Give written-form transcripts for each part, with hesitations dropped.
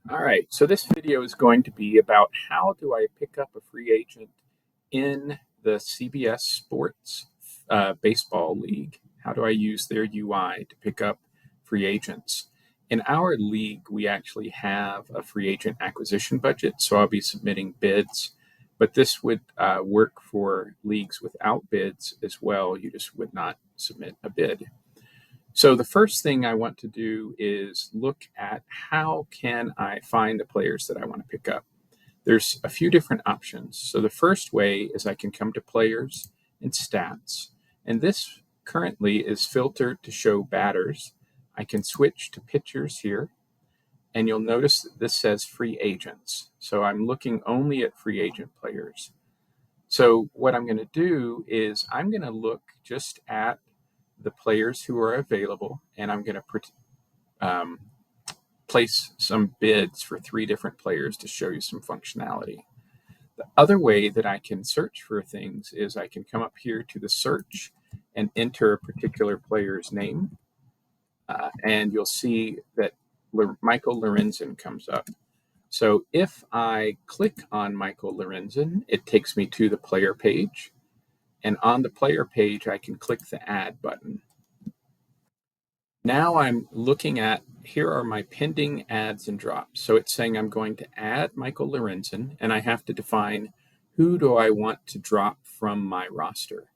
All right, so this video is going to be about how do I pick up a free agent in the CBS Sports Baseball League? How do I use their UI to pick up free agents? In our league, we actually have a free agent acquisition budget, so I'll be submitting bids, but this would work for leagues without bids as well. You just would not submit a bid. So the first thing I want to do is look at how can I find the players that I want to pick up. There's a few different options. So the first way is I can come to players and stats. And this currently is filtered to show batters. I can switch to pitchers here. And you'll notice that this says free agents. So I'm looking only at free agent players. So what I'm going to do is I'm going to look just at the players who are available, and I'm going to place some bids for 3 different players to show you some functionality. The other way that I can search for things is I can come up here to the search and enter a particular player's name, and you'll see that Michael Lorenzen comes up. So if I click on Michael Lorenzen, it takes me to the player page. And on the player page, I can click the add button. Now I'm looking at, here are my pending adds and drops. So it's saying I'm going to add Michael Lorenzen, and I have to define who do I want to drop from my roster.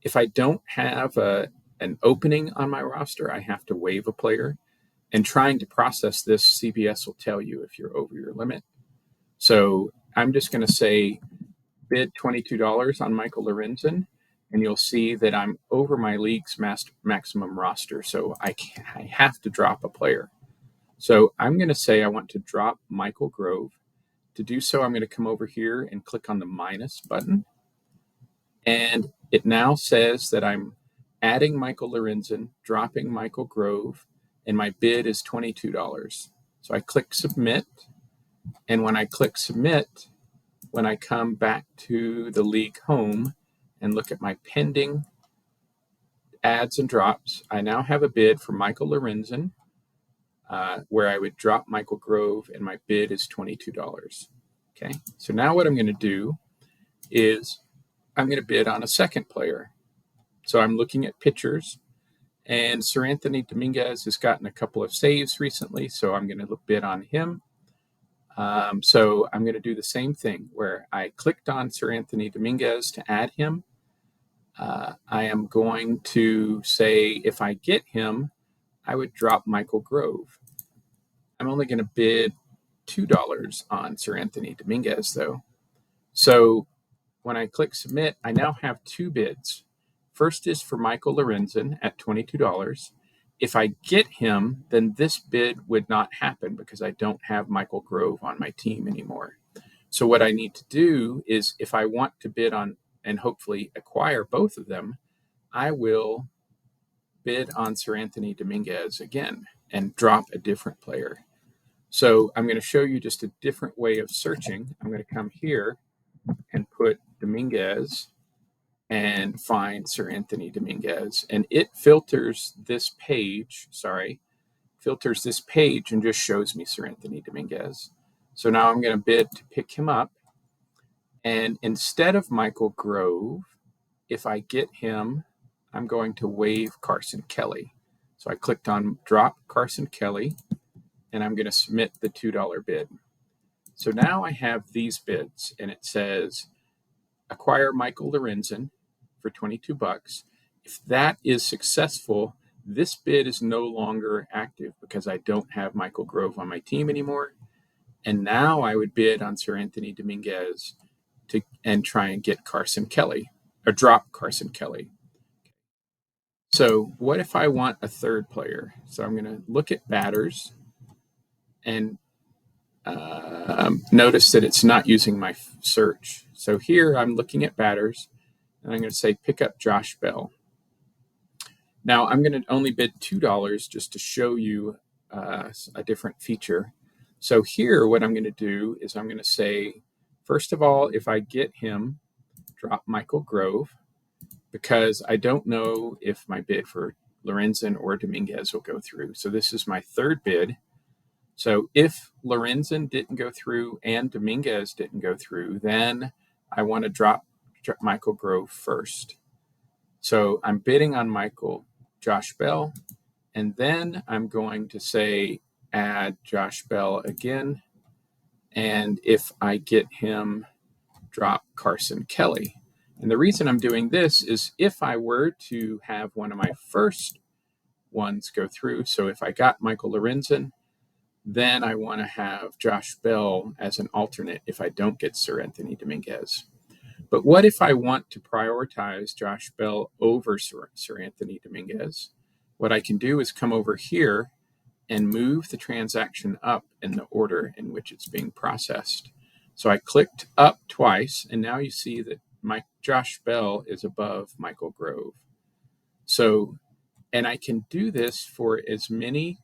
If I don't have an opening on my roster, I have to waive a player. And trying to process this, CBS will tell you if you're over your limit. So I'm just going to say bid $22 on Michael Lorenzen, and you'll see that I'm over my league's maximum roster, so I have to drop a player. So I'm going to say I want to drop Michael Grove. To do so, I'm going to come over here and click on the minus button, and it now says that I'm adding Michael Lorenzen, dropping Michael Grove, and my bid is $22. So I click submit, and when I click submit, when I come back to the league home and look at my pending adds and drops, I now have a bid for Michael Lorenzen, where I would drop Michael Grove, and my bid is $22. Okay, so now what I'm going to do is I'm going to bid on a second player. So I'm looking at pitchers, and Sir Anthony Dominguez has gotten a couple of saves recently, so I'm going to bid on him. So I'm going to do the same thing where I clicked on Sir Anthony Dominguez to add him. I am going to say if I get him, I would drop Michael Grove. I'm only going to bid $2 on Sir Anthony Dominguez, though. So when I click submit, I now have 2 bids. First is for Michael Lorenzen at $22. If I get him, then this bid would not happen because I don't have Michael Grove on my team anymore. So what I need to do is if I want to bid on and hopefully acquire both of them, I will bid on Sir Anthony Dominguez again and drop a different player. So I'm going to show you just a different way of searching. I'm going to come here and put Dominguez and find Sir Anthony Dominguez, and it filters this page, and just shows me Sir Anthony Dominguez. So now I'm going to bid to pick him up, and instead of Michael Grove, if I get him, I'm going to waive Carson Kelly. So I clicked on drop Carson Kelly, and I'm going to submit the $2 bid. So now I have these bids, and it says acquire Michael Lorenzen for $22. If that is successful, this bid is no longer active because I don't have Michael Grove on my team anymore. And now I would bid on Sir Anthony Dominguez and try and get Carson Kelly, or drop Carson Kelly. So what if I want a third player? So I'm going to look at batters and notice that it's not using my search. So here I'm looking at batters, and I'm going to say pick up Josh Bell. Now I'm going to only bid $2 just to show you a different feature. So here what I'm going to do is I'm going to say, first of all, if I get him, drop Michael Grove, because I don't know if my bid for Lorenzen or Dominguez will go through. So this is my third bid. So if Lorenzen didn't go through and Dominguez didn't go through, then I want to drop Michael Grove first. So I'm bidding on Josh Bell, and then I'm going to say add Josh Bell again. And if I get him, drop Carson Kelly. And the reason I'm doing this is if I were to have one of my first ones go through, so if I got Michael Lorenzen, then I want to have Josh Bell as an alternate if I don't get Sir Anthony Dominguez. But what if I want to prioritize Josh Bell over Sir Anthony Dominguez? What I can do is come over here and move the transaction up in the order in which it's being processed. So I clicked up twice, and now you see that my Josh Bell is above Michael Grove. So, and I can do this for as many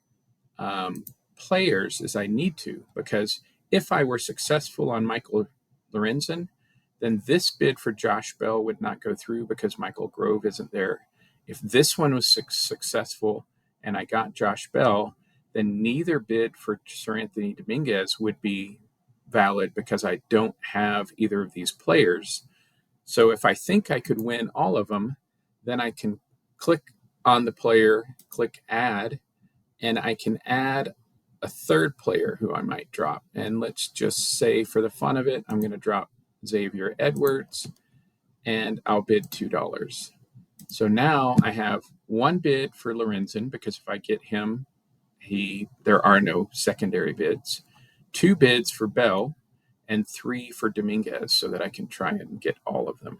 players as I need to, because if I were successful on Michael Lorenzen, then this bid for Josh Bell would not go through because Michael Grove isn't there. If this one was successful and I got Josh Bell, then neither bid for Sir Anthony Dominguez would be valid because I don't have either of these players. So if I think I could win all of them, then I can click on the player, click add, and I can add a third player who I might drop. And let's just say for the fun of it, I'm going to drop Xavier Edwards, and I'll bid $2. So now I have one bid for Lorenzen because if I get him, there are no secondary bids, 2 bids for Bell, and 3 for Dominguez so that I can try and get all of them.